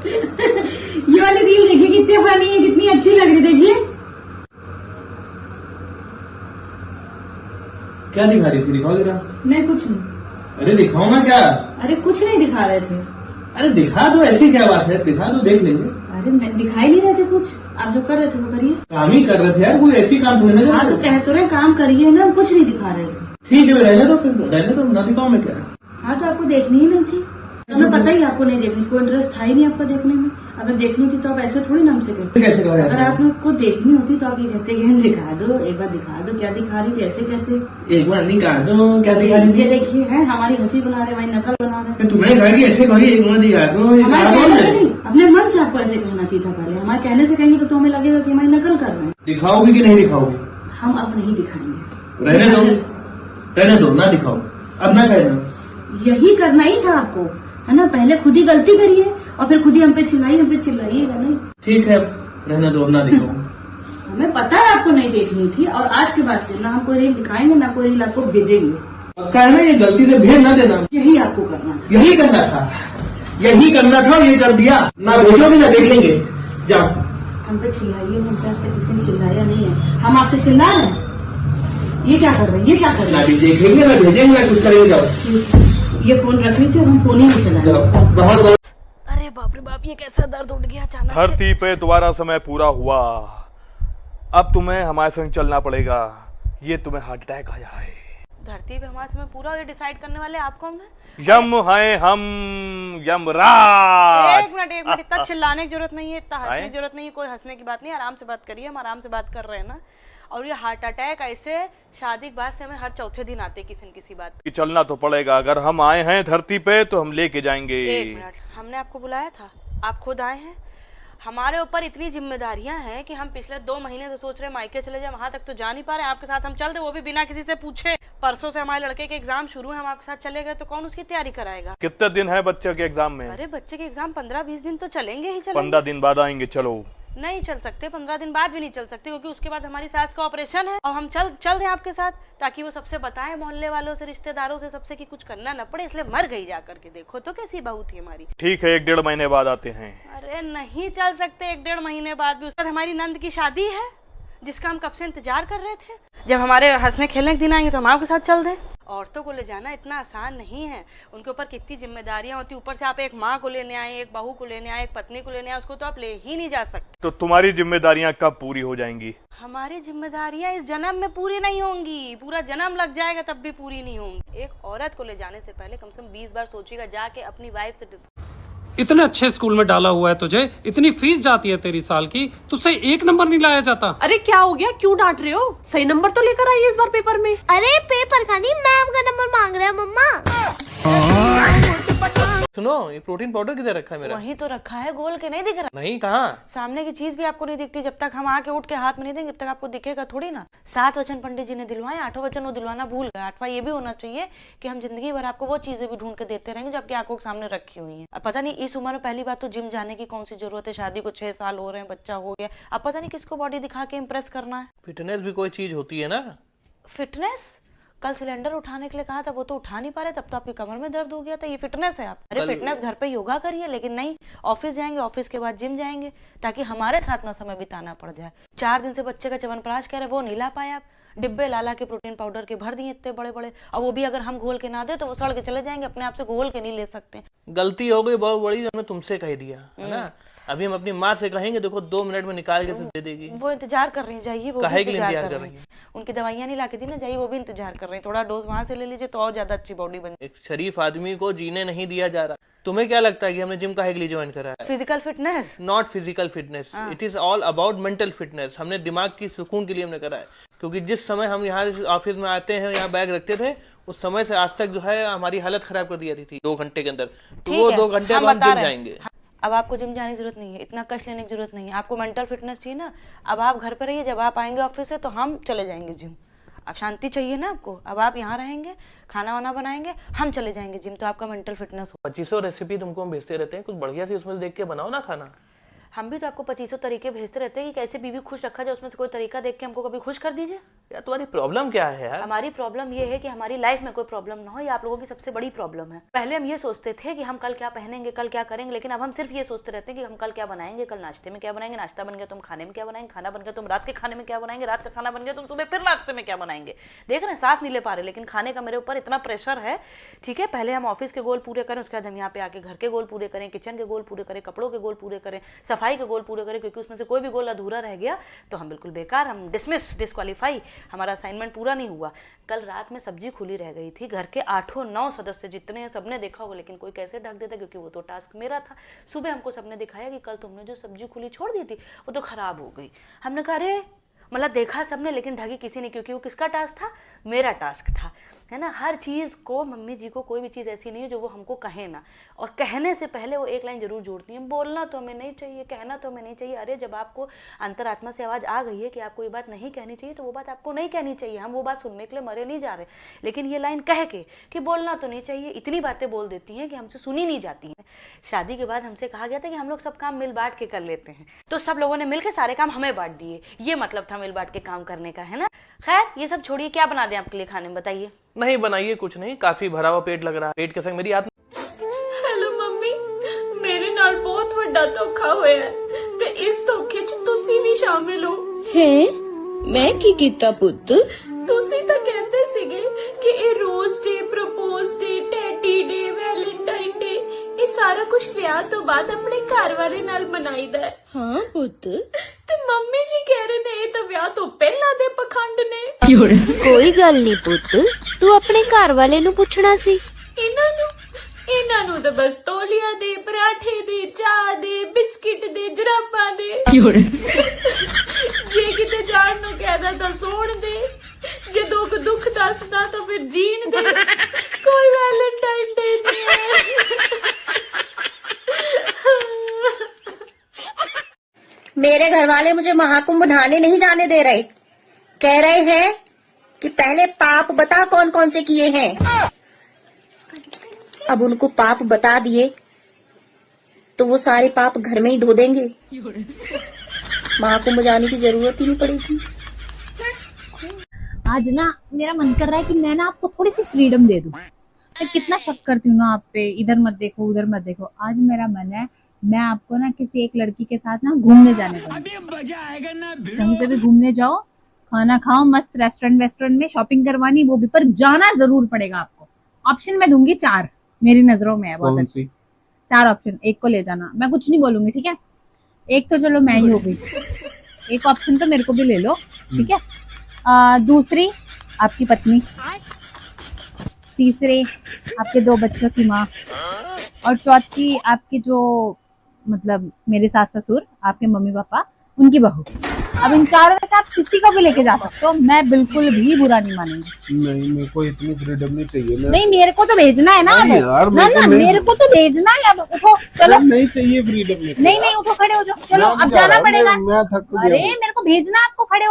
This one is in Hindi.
ये वाली रील देखिए कितनी फनी है, कितनी अच्छी लग रही, देखिए। क्या दिखा रही थी, दिखाओ जरा। नहीं कुछ नहीं। अरे दिखाओ ना, क्या? अरे कुछ नहीं दिखा रहे थे। अरे दिखा दो, ऐसी क्या बात है, दिखा दो, देख लेंगे। अरे नहीं, दिखाई नहीं रहे थे कुछ, आप जो कर रहे थे वो करिए। काम ही कर रहे थे यार, कोई ऐसी काम थोड़ी ना। हाँ तो कह तो रहे काम करिए ना, कुछ नहीं दिखा रहे थे। ठीक है, रहने दो, फिर रहने दो, ना दिखाओ में क्या। हाँ तो आपको देखनी ही नहीं थी, हमें पता ही आपको नहीं देखनी, कोई इंटरेस्ट था ही नहीं आपका देखने में। अगर देखनी थी तो आप ऐसे थोड़ी ना हमसे कहते। कैसे कहा? अगर आपको देखनी होती तो आप ये कहते कि दिखा दो, एक बार दिखा दो, क्या दिखा रही थी, ऐसे कहते। एक बार दिखा दो, क्या दिखा रही थी? ये देखिए है हमारी हंसी बना रहे, हमारी नकल बना रहे। तुम्हें कहा कि ऐसे कही, एक बार दिखा दो। हमारे कहने से नहीं, अपने मन से आपको ऐसे कहना चाहिए था पहले। हमारे कहने से कहेंगे तो हमें लगेगा कि हमारी नकल कर रहे हैं। दिखाओगे कि नहीं दिखाओगे? हम अब नहीं दिखाएंगे। रहने दो, रहने दो, ना दिखाओ, अब ना कहना। यही करना ही था आपको, है ना। पहले खुद ही गलती करिए और फिर खुद ही हम पे चिल्लाइएगा नहीं। ठीक है, रहने दो, अब ना दिखाओ। हमें पता है आपको नहीं देखनी थी, और आज के बाद से ना हम कोई रील दिखाएंगे ना कोई रील आपको भेजेंगे। पक्का है ना, ये गलती से भेज ना देना। यही आपको करना था। यही करना था, यही करना था, ये कर दिया। ना भेजोगे ना देखेंगे, जाओ। हम पे चिल्लाइए, हम पे आपसे किसी ने चिल्लाया नहीं है, हम आपसे चिल्ला रहे हैं। ये क्या कर रहे हैं, ये क्या कर रहे ना हैं? भी देखेंगे ना भेजेंगे ना कुछ करेंगे, जाओ। ये फोन रख लीजिए, हम फोन ही नहीं चलाएंगे। बहुत अरे बाप रे बाप, ये कैसा दर्द उठ गया अचानक से। धरती पे तुम्हारा समय पूरा हुआ, अब तुम्हें हमारे संग चलना पड़ेगा, ये तुम्हें हार्ट अटैक आया है। धरती पे हमारा समय पूरा ये डिसाइड करने वाले आप कौन है? यम है हम, यमराज। एक मिनट, इतना चिल्लाने की जरूरत नहीं है, इतना हंसने की जरूरत नहीं है, कोई हंसने की बात नहीं है, आराम से बात करिए, हम आराम से बात कर रहे हैं ना। और ये हार्ट अटैक ऐसे शादी के बाद से हमें हर चौथे दिन आते किसी न किसी बात कि चलना तो पड़ेगा, अगर हम आए हैं धरती पे तो हम लेके जाएंगे। एक मिनट, हमने आपको बुलाया था, आप खुद आए हैं। हमारे ऊपर इतनी जिम्मेदारियां हैं कि हम पिछले 2 महीने से सोच रहे मायके चले जाए, वहां तक तो जा नहीं पा रहे। आपके साथ हम चल दे, वो भी बिना किसी से पूछे। परसों से हमारे लड़के के एग्जाम शुरू है, हम आपके साथ चले गए तो कौन उसकी तैयारी कराएगा? कितने दिन है बच्चे के एग्जाम में? अरे बच्चे के एग्जाम 15-20 दिन तो चलेंगे ही चलेंगे। 15 दिन बाद आएंगे, चलो। नहीं चल सकते, 15 दिन बाद भी नहीं चल सकते, क्योंकि उसके बाद हमारी सास का ऑपरेशन है। और हम चल दें आपके साथ, ताकि वो सबसे बताएं, मोहल्ले वालों से, रिश्तेदारों से, सबसे कि कुछ करना न पड़े, इसलिए मर गई जा करके। देखो तो कैसी बहू थी हमारी। ठीक है, 1-1.5 महीने बाद आते हैं। अरे नहीं चल सकते 1-1.5 महीने बाद भी। उसके बाद हमारी नंद की शादी है, जिसका हम कब से इंतजार कर रहे थे। जब हमारे हंसने खेलने के दिन आएंगे तो हम आपके साथ चल दें। औरतों को ले जाना इतना आसान नहीं है, उनके ऊपर कितनी जिम्मेदारियां होती। ऊपर से आप एक माँ को लेने आए, एक बहू को लेने आए, एक पत्नी को लेने आए, उसको तो आप ले ही नहीं जा सकते। तो तुम्हारी जिम्मेदारियां कब पूरी हो जाएंगी? हमारी जिम्मेदारियां इस जन्म में पूरी नहीं होंगी, पूरा जन्म लग जाएगा तब भी पूरी नहीं होंगी। एक औरत को ले जाने से पहले कम से कम 20 बार सोचिएगा, जाके अपनी वाइफ से। इतने अच्छे स्कूल में डाला हुआ है तुझे, इतनी फीस जाती है तेरी साल की, तुझसे 1 नंबर नहीं लाया जाता। अरे क्या हो गया, क्यों डांट रहे हो? सही नंबर तो लेकर आइए इस बार पेपर में। अरे पेपर का नहीं, मैम का नंबर मांग रहे हैं मम्मा। सुनो, ये प्रोटीन पाउडर किधर रखा है मेरा? वहीं तो रखा है, गोल के नहीं दिख रहा। नहीं, कहाँ? सामने की चीज भी आपको नहीं दिखती, जब तक हम आके उठ के हाथ में नहीं देंगे तब तक आपको दिखेगा थोड़ी ना। 7 वचन पंडित जी ने दिलवाए, 8वां वचन वो दिलवाना भूल गए। 8वां ये भी होना चाहिए कि हम जिंदगी भर आपको वो चीजें भी ढूंढ के देते रहेंगे जो आपकी आंखों के सामने रखी हुई है। अब पता नहीं इस उम्र में पहली बात तो जिम जाने की कौन सी जरूरत है, शादी को 6 साल हो रहे हैं, बच्चा हो गया, अब पता नहीं किसको बॉडी दिखा के इम्प्रेस करना है। फिटनेस भी कोई चीज होती है ना। फिटनेस? कल सिलेंडर उठाने के लिए कहा था, वो तो उठा नहीं पा रहे, तब तो आपकी कमर में दर्द हो गया था, ये फिटनेस है आप? अरे फिटनेस घर पे योगा करिए, लेकिन नहीं, ऑफिस जाएंगे, ऑफिस के बाद जिम जाएंगे, ताकि हमारे साथ ना समय बिताना पड़ जाए। 4 दिन से बच्चे का च्यवनप्राश कह रहे, वो नहीं ला पाए आप। डिब्बे लाला के प्रोटीन पाउडर के भर दिए इतने बड़े बड़े, और वो भी अगर हम घोल के ना दे तो वो सड़ के चले जाएंगे, अपने आप से घोल के नहीं ले सकते। गलती हो गई बहुत बड़ी, हमने तुमसे कह दिया है ना। अभी हम अपनी माँ से कहेंगे, देखो 2 मिनट में निकाल के दे देगी। वो इंतजार कर रही है, जाइए, वो काहे भी के लिए इंतजार कर रही है। उनकी दवाइयाँ नहीं लाके दी ना, जाइए, वो भी इंतजार कर रही है। थोड़ा डोज वहां से ले लीजिए तो और ज्यादा अच्छी बॉडी बन। एक शरीफ आदमी को जीने नहीं दिया जा रहा। तुम्हें क्या लगता है कि हमने जिम काहे के लिए ज्वाइन करा है? Physical fitness, not physical fitness, it is all about mental fitness. हमने दिमाग की सुकून के लिए हमने करा है, क्योंकि जिस समय हम यहाँ ऑफिस में आते हैं, यहाँ बैग रखते थे, उस समय से आज तक जो है हमारी हालत खराब कर दी थी 2 घंटे के अंदर। तो वो 2 घंटे हम जिम जाएंगे। अब आपको जिम जाने की जरूरत नहीं है, इतना कष्ट लेने की जरूरत नहीं है, आपको मेंटल फिटनेस चाहिए ना। अब आप घर पे रहिए, जब आप आएंगे ऑफिस से तो हम चले जाएंगे जिम। अब शांति चाहिए ना आपको, अब आप यहाँ रहेंगे, खाना वाना बनाएंगे, हम चले जाएंगे जिम, तो आपका मेंटल फिटनेस हो। 2500 रेसिपी तुमको हम भेजते रहते हैं, कुछ बढ़िया सी उसमें से देख के बनाओ ना खाना। हम भी तो आपको 2500 तरीके भेजते रहते हैं कि कैसे बीवी खुश रखा जाए, उसमें से कोई तरीका देख के हमको कभी खुश कर दीजिए। यार तुम्हारी प्रॉब्लम क्या है यार? हमारी प्रॉब्लम ये है कि हमारी लाइफ में कोई प्रॉब्लम ना हो, ये आप लोगों की सबसे बड़ी प्रॉब्लम है। पहले हम ये सोचते थे कि हम कल क्या पहनेंगे, कल क्या करेंगे, लेकिन अब हम सिर्फ ये सोचते रहते हैं कि हम कल क्या बनाएंगे, कल नाश्ते में क्या बनाएंगे, नाश्ता बन गया तुम खाने में क्या बनाएंगे, खाना बन गया तुम रात के खाने में क्या बनाएंगे, रात का खाना बन गया तुम सुबह फिर नाश्ते में क्या बनाएंगे। देख रहे हैं, सांस नहीं ले पा रहे, लेकिन खाने का मेरे ऊपर इतना प्रेशर है। ठीक है, पहले हम ऑफिस के गोल पूरे करें, उसके बाद हम यहाँ पे आके घर के गोल पूरे करें, किचन के गोल पूरे करें, कपड़ों के गोल पूरे करें, सफाई के गोल पूरे करें, क्योंकि उसमें से कोई भी गोल अधूरा रह गया तो हम बिल्कुल बेकार, हम डिस्क्वालीफाई, हमारा असाइनमेंट पूरा नहीं हुआ। कल रात में सब्जी खुली रह गई थी, घर के 8-9 सदस्य जितने हैं सबने देखा होगा, लेकिन कोई कैसे ढक देता, क्योंकि वो तो टास्क मेरा था। सुबह हमको सबने दिखाया कि कल तुमने जो सब्जी खुली छोड़ दी थी वो तो खराब हो गई। हमने कहा अरे, मतलब देखा सबने लेकिन ढकी किसी ने, क्योंकि वो किसका टास्क था, मेरा टास्क था, है ना। हर चीज़ को मम्मी जी को कोई भी चीज़ ऐसी नहीं है जो वो हमको कहे ना, और कहने से पहले वो एक लाइन जरूर जोड़ती हैं, बोलना तो हमें नहीं चाहिए, कहना तो हमें नहीं चाहिए। अरे जब आपको अंतरात्मा से आवाज़ आ गई है कि आपको ये बात नहीं कहनी चाहिए तो वो बात आपको नहीं कहनी चाहिए। हम वो बात सुनने के लिए मरे नहीं जा रहे, लेकिन ये लाइन कह के कि बोलना तो नहीं चाहिए, इतनी बातें बोल देती हैं कि हमसे सुनी नहीं जाती हैं। शादी के बाद हमसे कहा गया था कि हम लोग सब काम मिल बांट के कर लेते हैं, तो सब लोगों ने मिलकर सारे काम हमें बांट दिए। ये मतलब था मिल बांट के काम करने का, है ना। खैर ये सब छोड़िए, क्या बना दें आपके लिए खाने में बताइए। नहीं बनाइए कुछ नहीं, काफी भरा हुआ पेट लग रहा है, पेट के संग मेरी आत्मा। हेलो मम्मी, मेरे नाल बहुत ਵੱਡਾ ਧੋਖਾ ਹੋਇਆ ਤੇ ਇਸ ਧੋਖੇ 'ਚ ਤੁਸੀਂ ਵੀ ਸ਼ਾਮਿਲ ਹੋ। ਹੈ ਮੈਂ ਕੀ ਕੀਤਾ ਪੁੱਤ? ਤੁਸੀਂ ਤਾਂ ਕਹਿੰਦੇ ਸੀਗੇ ਕਿ ਇਹ ਰੋਜ਼ ਡੇ, ਪ੍ਰਪੋਜ਼ ਡੇ, ਟੈਡੀ ਡੇ, ਵੈਲੈਂਟਾਈਨ ਡੇ ਇਹ ਸਾਰਾ ਕੁਝ ਵਿਆਹ ਤੋਂ ਬਾਅਦ ਆਪਣੇ ਘਰ ਵਾਲੇ ਨਾਲ ਮਨਾਈਦਾ ਹੈ। ਹਾਂ ਪੁੱਤ, ਤੇ ਮੰਮੀ ਜੀ ਕਹਿ ਰਹੇ ਨੇ ਇਹ ਤਾਂ ਵਿਆਹ ਤੋਂ ਪਹਿਲਾਂ ਦੇ ਪਖੰਡ ਨੇ। ਕੋਈ ਗੱਲ ਨਹੀਂ ਪੁੱਤ, ਤੂੰ ਆਪਣੇ ਘਰ ਵਾਲੇ ਨੂੰ ਪੁੱਛਣਾ ਸੀ। ਇਹਨਾਂ ਨੂੰ ਤਾਂ ਬਸ ਤੋਲੀਆ ਦੇ, ਪਰਾਠੇ ਦੇ, ਚਾਹ ਦੇ, ਬਿਸਕਿਟ ਦੇ, ਜਰਾਬਾਂ ਦੇ। ਜੇ ਕਿਤੇ ਜਾਣ ਨੂੰ ਕਹਿਦਾ ਤਾਂ ਸੌਣ ਦੇ, ਜੇ ਦੁੱਖ ਦੱਸਦਾ ਤਾਂ ਫਿਰ ਜੀਣ ਦੇ। ਕੋਈ ਵੈਲੈਂਟਾਈਨ ਡੇ ਨਹੀਂ ਹੈ। मेरे घर वाले मुझे महाकुंभ नहाने नहीं जाने दे रहे, कह रहे हैं कि पहले पाप बता कौन कौन से किए हैं। अब उनको पाप बता दिए तो वो सारे पाप घर में ही धो देंगे, महाकुंभ जाने की जरूरत ही नहीं पड़ेगी। आज ना मेरा मन कर रहा है कि मैं ना आपको थोड़ी सी फ्रीडम दे दूं। मैं कितना शक करती हूँ ना आप पे, इधर मत देखो उधर मत देखो। आज मेरा मन है मैं आपको ना किसी एक लड़की के साथ ना घूमने जाने दूंगी। कहीं पे भी घूमने जाओ, खाना खाओ, मस्त रेस्टोरेंट में शॉपिंग करवानी, वो भी, पर जाना जरूर पड़ेगा आपको। ऑप्शन मैं दूंगी 4, मेरी नजरों में है बहुत अच्छी 4 ऑप्शन, एक को ले जाना। मैं कुछ नहीं बोलूंगी, ठीक है। एक तो चलो मैं ही हो गई, एक ऑप्शन तो मेरे को भी ले लो, ठीक है। दूसरी आपकी पत्नी, तीसरे आपके 2 बच्चों की माँ, और चौथी आपकी जो मतलब मेरे सास ससुर, आपके मम्मी पापा, उनकी बहू। अब इन 4 में से आप किसी को भी लेके जा सकते हो, मैं बिल्कुल भी बुरा नहीं मानूंगी। नहीं, मेरे को इतनी फ्रीडम नहीं चाहिए। नहीं, मेरे को तो भेजना है ना अब। ना मेरे को तो भेजना है अब। उठो चलो। नहीं चाहिए फ्रीडम। नहीं उठो, खड़े हो जाओ, चलो अब जाना पड़ेगा। मैं थक गया। अरे मेरे को भेजना, आपको खड़े हो